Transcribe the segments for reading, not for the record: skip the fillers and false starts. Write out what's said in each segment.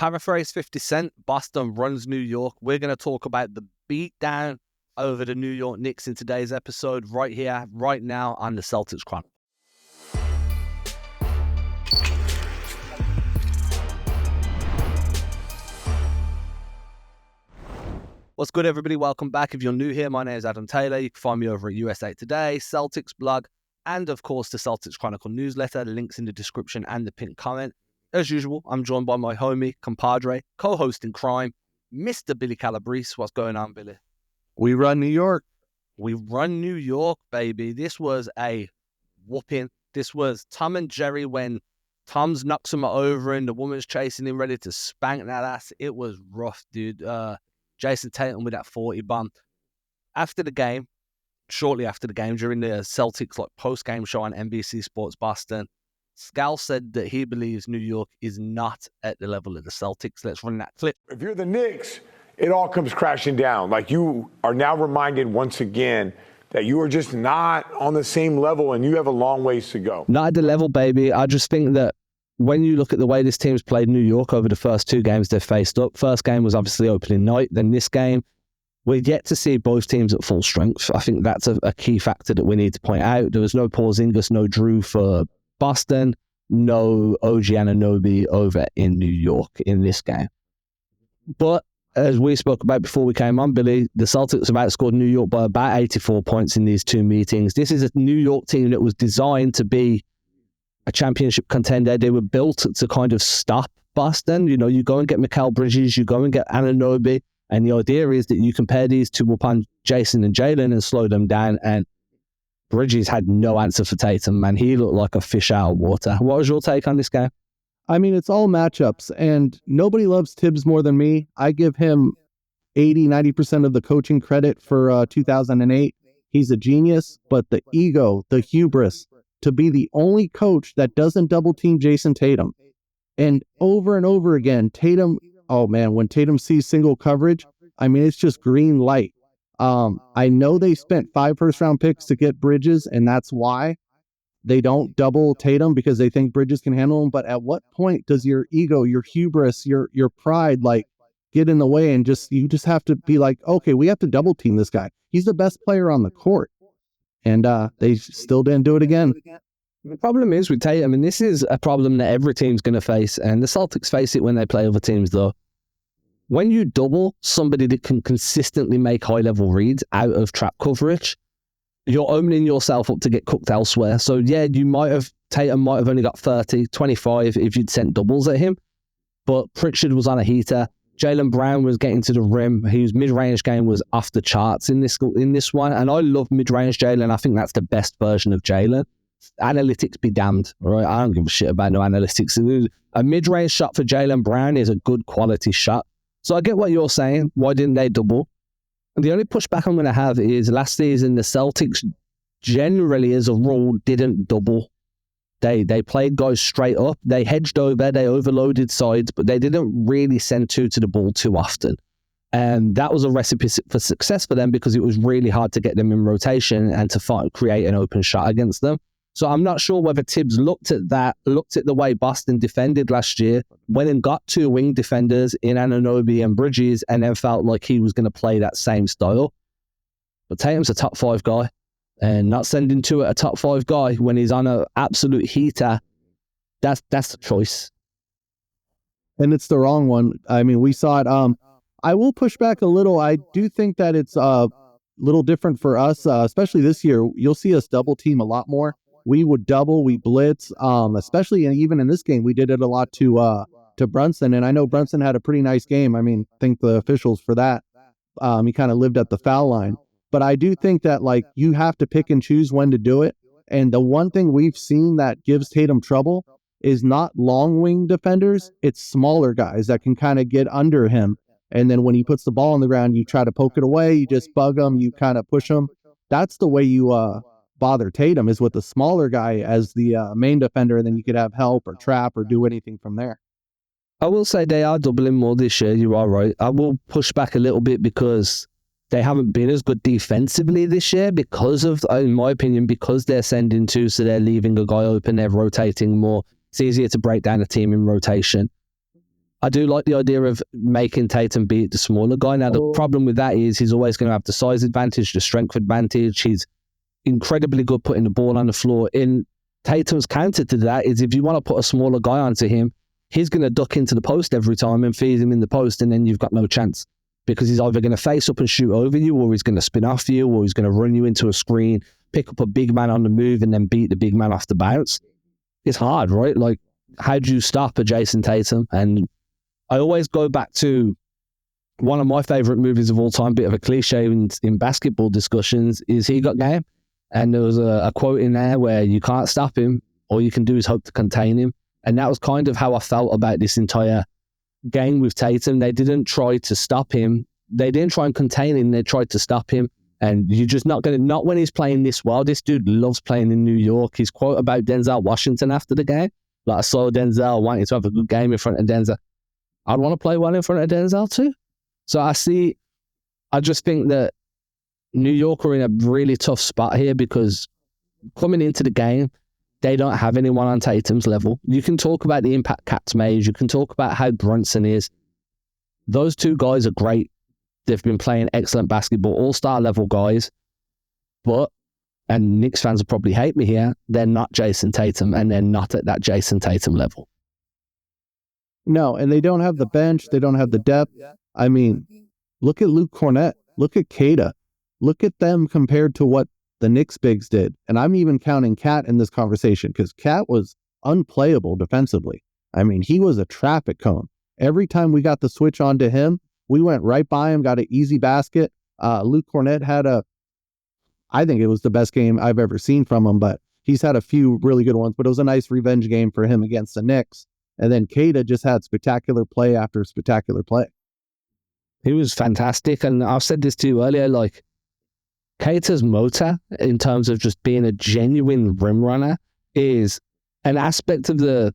Paraphrase 50 Cent, Boston runs New York. We're going to talk about the beatdown over the New York Knicks in today's episode right here, right now on the Celtics Chronicle. What's good, everybody? Welcome back. If you're new here, my name is Adam Taylor. You can find me over at USA Today, Celtics blog, and of course the Celtics Chronicle newsletter. The link's in the description and the pinned comment. As usual, I'm joined by my homie, compadre, co-host in crime, Mr. Billy Calabrese. What's going on, Billy? We run New York. We run New York, baby. This was a whooping. This was Tom and Jerry when Tom's knocks him over and the woman's chasing him, ready to spank that ass. It was rough, dude. Jayson Tatum with that 40 bomb. After the game, shortly after the game, during the Celtics post-game show on NBC Sports Boston, Scal said that he believes New York is not at the level of the Celtics. Let's run that clip. If you're the Knicks, it all comes crashing down. Like, you are now reminded once again that you are just not on the same level and you have a long ways to go. Not at the level, baby. I just think that when you look at the way this team's played New York over the first two games they've faced up, first game was obviously opening night, then this game, we're yet to see both teams at full strength. I think that's a key factor that we need to point out. There was no Porzingis, no Drew for Boston, no OG Anunoby over in New York in this game. But as we spoke about before we came on, Billy, the Celtics have outscored New York by about 84 points in these two meetings. This is a New York team that was designed to be a championship contender. They were built to kind of stop Boston. You know, you go and get Mikal Bridges, you go and get Anunoby, and the idea is that you compare these two upon Jayson and Jaylen and slow them down, and Bridges had no answer for Tatum, man. He looked like a fish out of water. What was your take on this game? I mean, it's all matchups, and nobody loves Tibbs more than me. I give him 90% of the coaching credit for 2008. He's a genius, but the ego, the hubris, to be the only coach that doesn't double team Jayson Tatum. And over again, Tatum, oh man, when Tatum sees single coverage, I mean, it's just green light. I know they spent 5 first-round picks to get Bridges, and that's why they don't double Tatum, because they think Bridges can handle him. But at what point does your ego, your hubris, your pride, get in the way, and you just have to be like, okay, we have to double team this guy. He's the best player on the court. And they still didn't do it again. The problem is with Tatum, and this is a problem that every team's going to face, and the Celtics face it when they play other teams, though. When you double somebody that can consistently make high-level reads out of trap coverage, you're opening yourself up to get cooked elsewhere. So, yeah, Tatum might have only got 30, 25 if you'd sent doubles at him, but Pritchard was on a heater. Jaylen Brown was getting to the rim. His mid-range game was off the charts in this one, and I love mid-range Jaylen. I think that's the best version of Jaylen. Analytics be damned, right? I don't give a shit about no analytics. A mid-range shot for Jaylen Brown is a good quality shot. So I get what you're saying. Why didn't they double? And the only pushback I'm going to have is last season the Celtics generally, as a rule, didn't double. They played guys straight up. They hedged over. They overloaded sides, but they didn't really send two to the ball too often. And that was a recipe for success for them, because it was really hard to get them in rotation and to create an open shot against them. So I'm not sure whether Tibbs looked at the way Boston defended last year, went and got two wing defenders in Anunoby and Bridges, and then felt like he was going to play that same style. But Tatum's a top 5 guy, and not sending two at a top 5 guy when he's on an absolute heater, that's the choice. And it's the wrong one. I mean, we saw it. I will push back a little. I do think that it's a little different for us, especially this year. You'll see us double team a lot more. We would double, we blitz, especially even in this game, we did it a lot to Brunson. And I know Brunson had a pretty nice game. I mean, thank the officials for that. He kind of lived at the foul line. But I do think that you have to pick and choose when to do it. And the one thing we've seen that gives Tatum trouble is not long wing defenders. It's smaller guys that can kind of get under him. And then when he puts the ball on the ground, you try to poke it away. You just bug him. You kind of push him. That's the way you bother Tatum, is with the smaller guy as the main defender, and then you could have help or trap or do anything from there. I will say they are doubling more this year. You are right. I will push back a little bit because they haven't been as good defensively this year because of, in my opinion, because they're sending two, so they're leaving a guy open, they're rotating more. It's easier to break down a team in rotation. I do like the idea of making Tatum beat the smaller guy. Now, the problem with that is he's always going to have the size advantage, the strength advantage. He's incredibly good putting the ball on the floor. In Tatum's counter to that is if you want to put a smaller guy onto him, he's going to duck into the post every time and feed him in the post, and then you've got no chance because he's either going to face up and shoot over you, or he's going to spin off you, or he's going to run you into a screen, pick up a big man on the move, and then beat the big man off the bounce. It's hard, right? Like, how do you stop a Jayson Tatum? And I always go back to one of my favorite movies of all time, bit of a cliche in basketball discussions, is He Got Game. And there was a quote in there where you can't stop him, all you can do is hope to contain him. And that was kind of how I felt about this entire game with Tatum. They didn't try to stop him. They didn't try and contain him. They tried to stop him. And you're just not when he's playing this well. This dude loves playing in New York. His quote about Denzel Washington after the game, like, I saw Denzel wanting to have a good game in front of Denzel. I'd want to play well in front of Denzel too. So I just think that New York are in a really tough spot here because coming into the game, they don't have anyone on Tatum's level. You can talk about the impact Cat's made. You can talk about how Brunson is. Those two guys are great. They've been playing excellent basketball, all-star level guys. But, and Knicks fans will probably hate me here, they're not Jayson Tatum, and they're not at that Jayson Tatum level. No, and they don't have the bench. They don't have the depth. I mean, look at Luke Cornett. Look at Kata. Look at them compared to what the Knicks bigs did. And I'm even counting Cat in this conversation because Cat was unplayable defensively. I mean, he was a traffic cone. Every time we got the switch onto him, we went right by him, got an easy basket. Luke Cornett had I think it was the best game I've ever seen from him, but he's had a few really good ones. But it was a nice revenge game for him against the Knicks. And then Kata just had spectacular play after spectacular play. He was fantastic. And I've said this to you earlier, like, Kata's motor, in terms of just being a genuine rim runner, is an aspect of the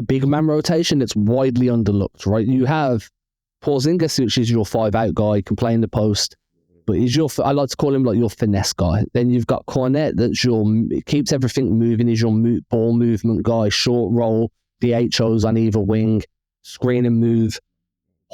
big man rotation that's widely underlooked, right? You have Porzingis, which is your 5-out guy, can play in the post, but he's I like to call him like your finesse guy. Then you've got Cornette, that's keeps everything moving, is your ball movement guy, short roll, the HOs on either wing, screen and move.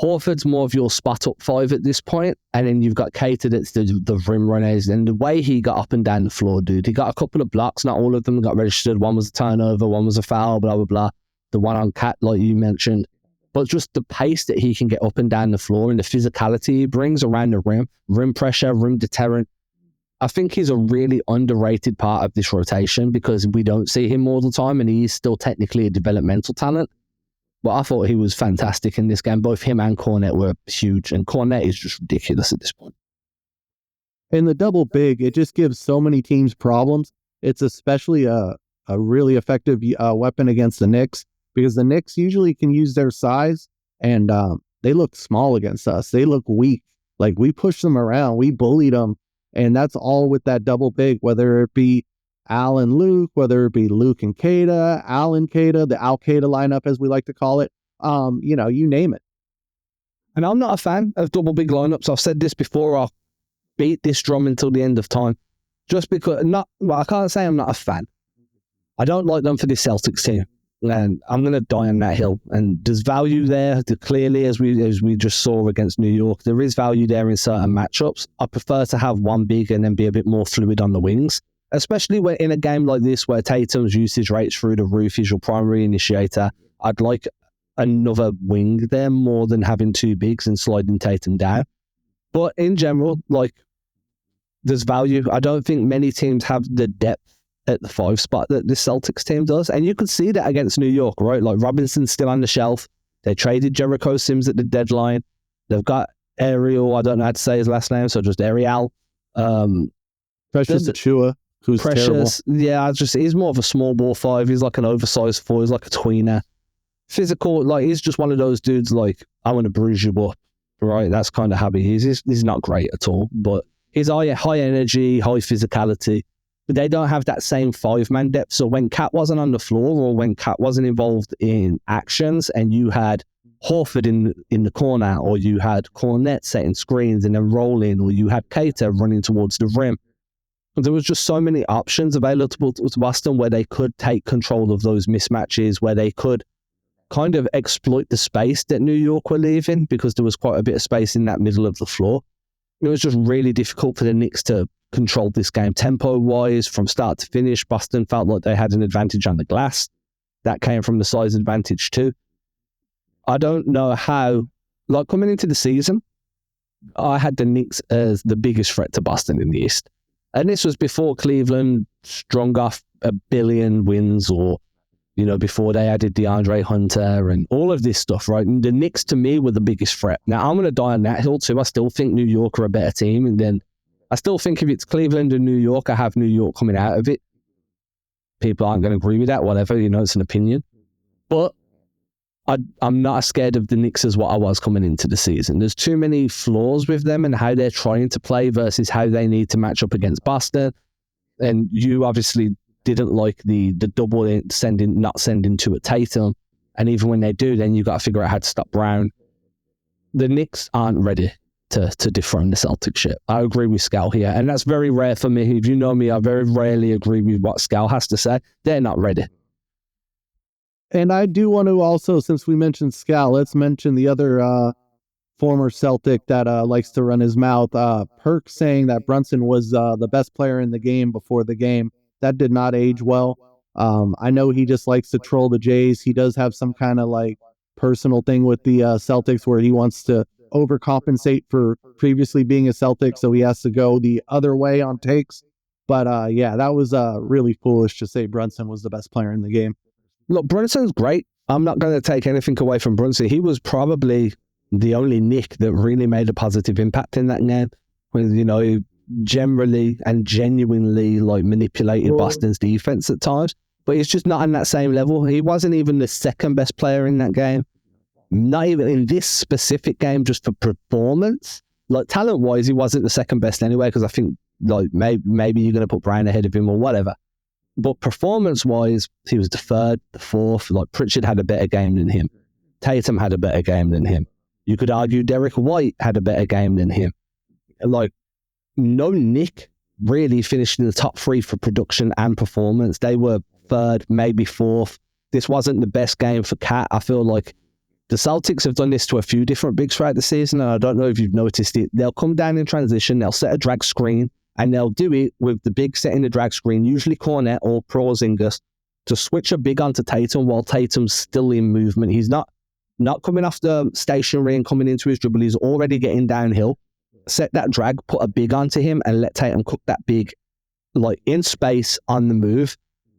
Horford's more of your spot-up 5 at this point, and then you've got Kata that's the rim runners, and the way he got up and down the floor, dude, he got a couple of blocks, not all of them got registered. One was a turnover, one was a foul, blah, blah, blah. The one on Cat, like you mentioned. But just the pace that he can get up and down the floor and the physicality he brings around the rim pressure, rim deterrent. I think he's a really underrated part of this rotation because we don't see him all the time, and he is still technically a developmental talent. But I thought he was fantastic in this game. Both him and Cornette were huge, and Cornette is just ridiculous at this point. In the double big, it just gives so many teams problems. It's especially a really effective weapon against the Knicks because the Knicks usually can use their size, and they look small against us. They look weak. Like, we pushed them around, we bullied them, and that's all with that double big, whether it be Al and Luke, whether it be Luke and Kata, Al and Kata, the Al Kata lineup, as we like to call it. You name it. And I'm not a fan of double big lineups. I've said this before. I'll beat this drum until the end of time. Just because, I can't say I'm not a fan. I don't like them for the Celtics team. And I'm going to die on that hill. And there's value there, clearly, as we just saw against New York. There is value there in certain matchups. I prefer to have one big and then be a bit more fluid on the wings. Especially when in a game like this where Tatum's usage rates through the roof, he's your primary initiator. I'd like another wing there more than having two bigs and sliding Tatum down. But in general, like, there's value. I don't think many teams have the depth at the 5 spot that the Celtics team does. And you could see that against New York, right? Like, Robinson's still on the shelf. They traded Jericho Sims at the deadline. They've got Ariel, I don't know how to say his last name, so just Ariel. Precious Achua. Who's Precious, terrible. Yeah, he's more of a small ball 5. He's like an oversized 4. He's like a tweener. Physical, like, he's just one of those dudes, like, I want to bruise you up, right? That's kind of how he is. He's not great at all, but he's high energy, high physicality, but they don't have that same 5-man depth. So when Cat wasn't on the floor or when Cat wasn't involved in actions and you had Horford in the corner, or you had Cornette setting screens and then rolling, or you had Kata running towards the rim, there was just so many options available to Boston where they could take control of those mismatches, where they could kind of exploit the space that New York were leaving, because there was quite a bit of space in that middle of the floor. It was just really difficult for the Knicks to control this game. Tempo-wise, from start to finish, Boston felt like they had an advantage on the glass. That came from the size advantage too. I don't know how, like coming into the season, I had the Knicks as the biggest threat to Boston in the East. And this was before Cleveland strung off 1 billion wins, or, you know, before they added DeAndre Hunter and all of this stuff, right? And the Knicks, to me, were the biggest threat. Now, I'm going to die on that hill too. I still think New York are a better team. And then I still think if it's Cleveland and New York, I have New York coming out of it. People aren't going to agree with that, whatever, you know, it's an opinion. But I'm not as scared of the Knicks as what I was coming into the season. There's too many flaws with them and how they're trying to play versus how they need to match up against Boston. And you obviously didn't like the double not sending to a Tatum. And even when they do, then you got to figure out how to stop Brown. The Knicks aren't ready to dethrone the Celtics yet. I agree with Scal here. And that's very rare for me. If you know me, I very rarely agree with what Scal has to say. They're not ready. And I do want to also, since we mentioned Scal, let's mention the other former Celtic that likes to run his mouth. Perk saying that Brunson was the best player in the game before the game. That did not age well. I know he just likes to troll the Jays. He does have some kind of like personal thing with the Celtics where he wants to overcompensate for previously being a Celtic, so he has to go the other way on takes. But yeah, that was really foolish to say Brunson was the best player in the game. Look, Brunson's great. I'm not going to take anything away from Brunson. He was probably the only Knick that really made a positive impact in that game. When, you know, he generally and genuinely like manipulated Boston's defense at times, but he's just not on that same level. He wasn't even the second best player in that game. Not even in this specific game, just for performance. Like talent-wise, he wasn't the second best anyway, because I think like maybe you're going to put Brown ahead of him or whatever. But performance-wise, he was the third, the fourth. Like Pritchard had a better game than him. Tatum had a better game than him. You could argue Derek White had a better game than him. Like, no Knick really finished in the top 3 for production and performance. They were third, maybe fourth. This wasn't the best game for Cat. I feel like the Celtics have done this to a few different bigs throughout the season, and I don't know if you've noticed it. They'll come down in transition, they'll set a drag screen, and they'll do it with the big setting the drag screen, usually Cornet or Porzingis, to switch a big onto Tatum while Tatum's still in movement. He's not coming off the stationary and coming into his dribble. He's already getting downhill. Set that drag, put a big onto him, and let Tatum cook that big, like in space on the move.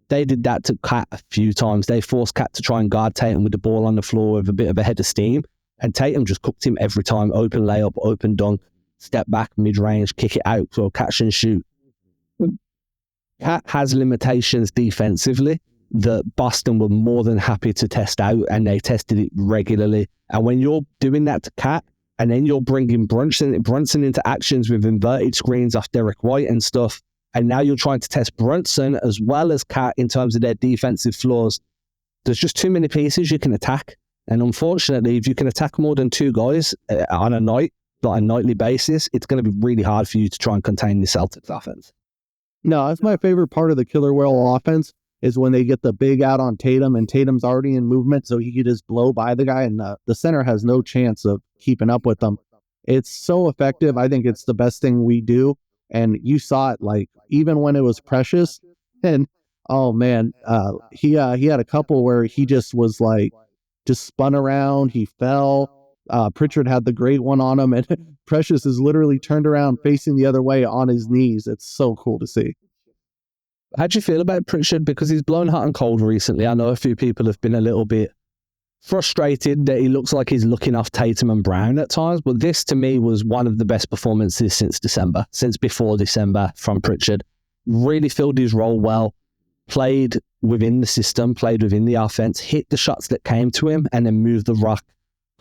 They did that to Cat a few times. They forced Cat to try and guard Tatum with the ball on the floor with a bit of a head of steam, and Tatum just cooked him every time. Open layup, open dunk, step back, mid-range, kick it out, or catch and shoot. Cat has limitations defensively that Boston were more than happy to test out, and they tested it regularly. And when you're doing that to Cat, and then you're bringing Brunson into actions with inverted screens off Derek White and stuff, and now you're trying to test Brunson as well as Cat in terms of their defensive flaws, there's just too many pieces you can attack. And unfortunately, if you can attack more than 2 guys on a night, like a nightly basis, it's going to be really hard for you to try and contain the Celtics offense. No, that's my favorite part of the Killer Whale offense, is when they get the big out on Tatum, and Tatum's already in movement, so he could just blow by the guy, and the center has no chance of keeping up with them. It's so effective. I think it's the best thing we do. And you saw it, like, even when it was Precious, and oh man, he had a couple where he just was like, just spun around, he fell. Pritchard had the great one on him, and Precious is literally turned around facing the other way on his knees. It's so cool to see. How do you feel about Pritchard? Because he's blown hot and cold recently. I know a few people have been a little bit frustrated that he looks like he's looking off Tatum and Brown at times, but this to me was one of the best performances since before December from Pritchard. Really filled his role well, played within the system, played within the offense, hit the shots that came to him, and then moved the rock,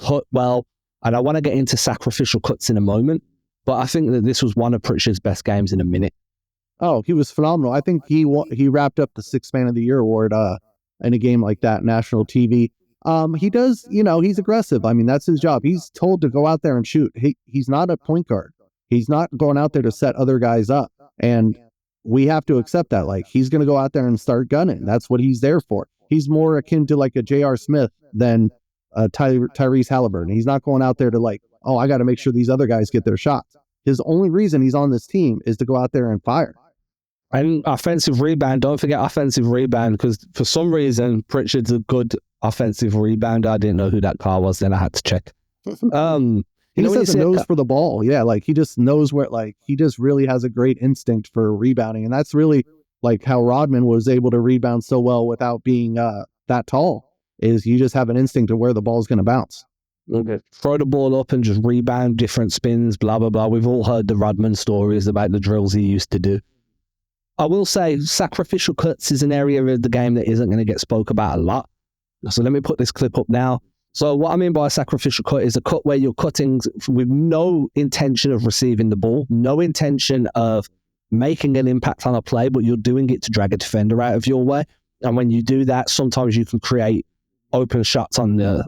cut well. And I want to get into sacrificial cuts in a moment, but I think that this was one of Pritchard's best games in a minute. Oh, he was phenomenal. I think he wrapped up the 6th Man of the Year award in a game like that, national TV. He does, he's aggressive. I mean, that's his job. He's told to go out there and shoot. He's not a point guard. He's not going out there to set other guys up. And we have to accept that. Like, he's going to go out there and start gunning. That's what he's there for. he's more akin to like a J.R. Smith than Tyrese Halliburton. He's not going out there to like, oh, I got to make sure these other guys get their shots. His only reason he's on this team is to go out there and fire. And offensive rebound, don't forget offensive rebound, because for some reason, Pritchard's a good offensive rebounder. I didn't know who that car was, then I had to check. He just has a nose for the ball. Yeah, like he just knows where, like he just really has a great instinct for rebounding. And that's really like how Rodman was able to rebound so well without being that tall, is you just have an instinct of where the ball's going to bounce. Okay. Throw the ball up and just rebound, different spins, blah, blah, blah. We've all heard the Rodman stories about the drills he used to do. I will say sacrificial cuts is an area of the game that isn't going to get spoke about a lot. So let me put this clip up now. So what I mean by a sacrificial cut is a cut where you're cutting with no intention of receiving the ball, no intention of making an impact on a play, but you're doing it to drag a defender out of your way. And when you do that, sometimes you can create open shots on the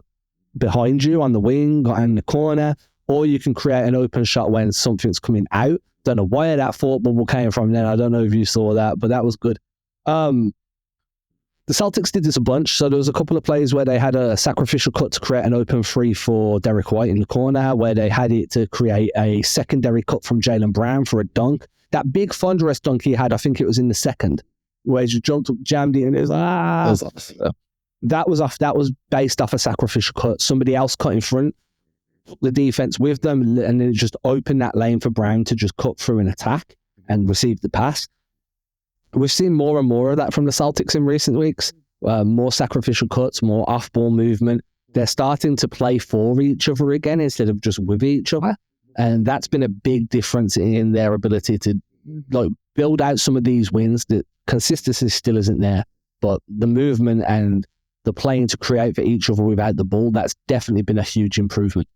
behind you, on the wing, or in the corner, or you can create an open shot when something's coming out. Don't know where that thought bubble came from then. I don't know if you saw that, but that was good. The Celtics did this a bunch. So there was a couple of plays where they had a sacrificial cut to create an open three for Derek White in the corner, where they had it to create a secondary cut from Jaylen Brown for a dunk. That big thunderous dunk he had, I think it was in the second, where he just jumped up, jammed it, and it was that was based off a sacrificial cut. Somebody else cut in front, the defense with them, and then it just opened that lane for Brown to just cut through an attack and receive the pass. We've seen more and more of that from the Celtics in recent weeks. More sacrificial cuts, more off-ball movement. They're starting to play for each other again instead of just with each other. And that's been a big difference in their ability to like build out some of these wins. The consistency still isn't there, but the movement and the playing to create for each other without the ball, that's definitely been a huge improvement.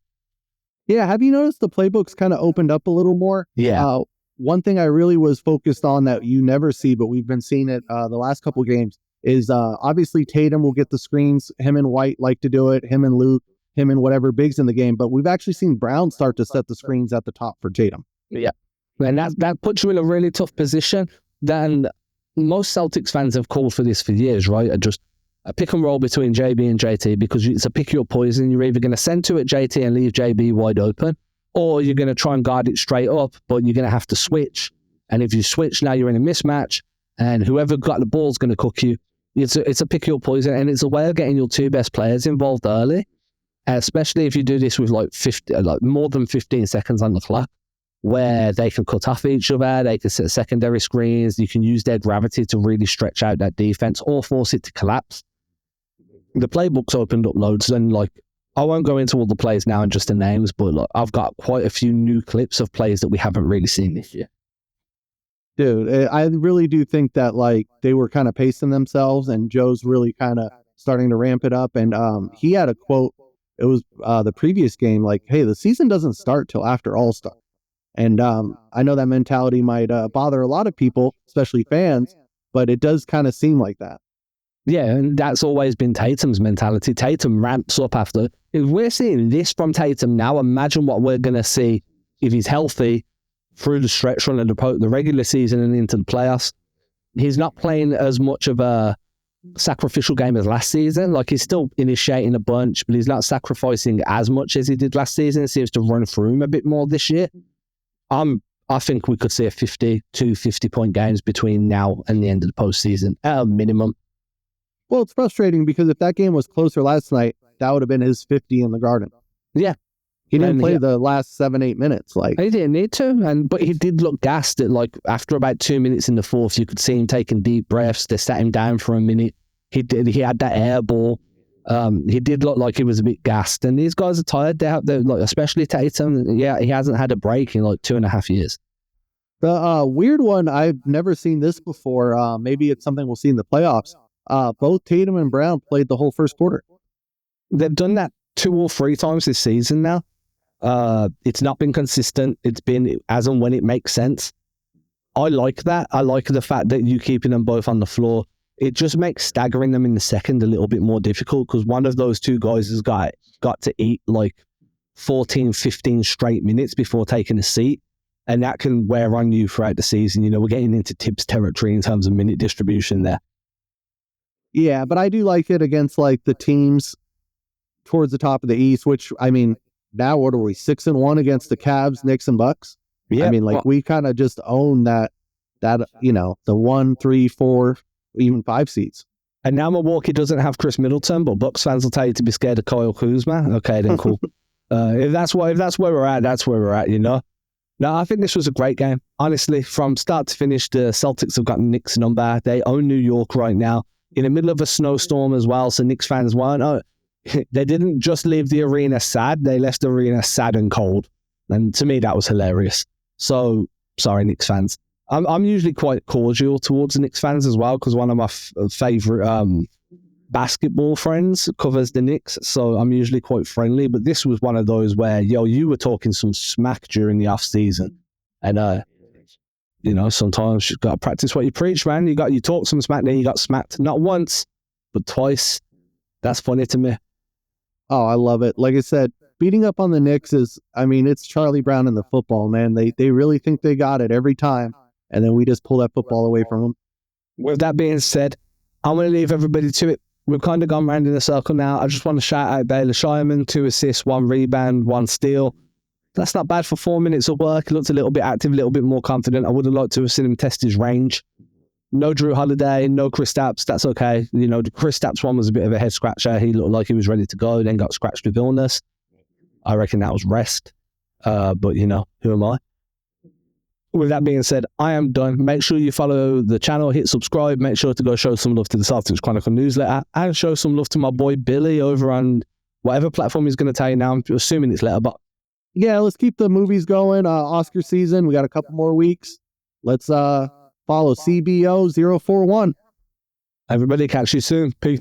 Yeah, have you noticed the playbooks kind of opened up a little more? Yeah. One thing I really was focused on that you never see, but we've been seeing it the last couple of games, is obviously Tatum will get the screens. Him and White like to do it. Him and Luke, him and whatever bigs in the game. But we've actually seen Brown start to set the screens at the top for Tatum. Yeah. And that puts you in a really tough position. Then most Celtics fans have called for this for years, right? Just a pick and roll between JB and JT, because it's a pick your poison. You're either going to send to it JT and leave JB wide open, or you're going to try and guard it straight up, but you're going to have to switch. And if you switch, now you're in a mismatch, and whoever got the ball is going to cook you. It's a pick your poison, and it's a way of getting your two best players involved early, especially if you do this with like more than 15 seconds on the clock, where they can cut off each other, they can set secondary screens, you can use their gravity to really stretch out that defense or force it to collapse. The playbook's opened up loads, and like I won't go into all the plays now and just the names, but like, I've got quite a few new clips of plays that we haven't really seen this year. Dude, I really do think that like they were kind of pacing themselves, and Joe's really kind of starting to ramp it up. And he had a quote. It was the previous game, like, "Hey, the season doesn't start till after All-Star." And I know that mentality might bother a lot of people, especially fans, but it does kind of seem like that. Yeah, and that's always been Tatum's mentality. Tatum ramps up after. If we're seeing this from Tatum now, imagine what we're going to see if he's healthy through the stretch run of the regular season and into the playoffs. He's not playing as much of a sacrificial game as last season. Like, he's still initiating a bunch, but he's not sacrificing as much as he did last season. It seems to run through him a bit more this year. I think we could see a 50-point games between now and the end of the postseason at a minimum. Well, it's frustrating because if that game was closer last night, that would have been his 50 in the Garden. Yeah. He didn't play the last 7-8 minutes. Like, he didn't need to, but he did look gassed. At like after about 2 minutes in the fourth, you could see him taking deep breaths. They sat him down for a minute. He had that air ball. He did look like he was a bit gassed. And these guys are tired. They're like, especially Tatum. Yeah, he hasn't had a break in like 2.5 years. The weird one, I've never seen this before. Maybe it's something we'll see in the playoffs. Both Tatum and Brown played the whole first quarter. They've done that 2 or 3 times this season now. It's not been consistent. It's been as and when it makes sense. I like that. I like the fact that you keeping them both on the floor. It just makes staggering them in the second a little bit more difficult, because one of those two guys has got to eat like 14, 15 straight minutes before taking a seat. And that can wear on you throughout the season. You know, we're getting into Tibbs territory in terms of minute distribution there. Yeah, but I do like it against like the teams towards the top of the East, which I mean, now what are we 6-1 against the Cavs, Knicks, and Bucks? Yeah, I mean, like we kind of just own that the 1, 3, 4, even 5 seeds. And now Milwaukee doesn't have Chris Middleton, but Bucks fans will tell you to be scared of Kyle Kuzma. Okay, then cool. If that's where we're at, that's where we're at. No, I think this was a great game. Honestly, from start to finish, the Celtics have got Knicks' number. They own New York right now, in the middle of a snowstorm as well. So Knicks fans weren't. They didn't just leave the arena sad. They left the arena sad and cold. And to me, that was hilarious. So sorry, Knicks fans. I'm usually quite cordial towards the Knicks fans as well, because one of my favorite basketball friends covers the Knicks, so I'm usually quite friendly. But this was one of those where, you were talking some smack during the off season, and sometimes you got to practice what you preach, man. You talk some smack, then you got smacked not once but twice. That's funny to me. Oh, I love it. Like I said, beating up on the Knicks it's Charlie Brown in the football, man. They really think they got it every time, and then we just pull that football away from them. With that being said, I'm going to leave everybody to it. We've kind of gone round in a circle now. I just want to shout out Baylor Shireman, 2 assists, 1 rebound, 1 steal. That's not bad for 4 minutes of work. He looked a little bit active, a little bit more confident. I would have liked to have seen him test his range. No Drew Holiday, no Kristaps. That's okay. The Kristaps one was a bit of a head scratcher. He looked like he was ready to go, then got scratched with illness. I reckon that was rest. But who am I? With that being said, I am done. Make sure you follow the channel, hit subscribe. Make sure to go show some love to the Celtics Chronicle newsletter, and show some love to my boy Billy over on whatever platform he's going to tell you now. I'm assuming it's Letterboxd. Yeah, let's keep the movies going. Oscar season, we got a couple more weeks. Let's follow CBO 041. Everybody, catch you soon. Peace.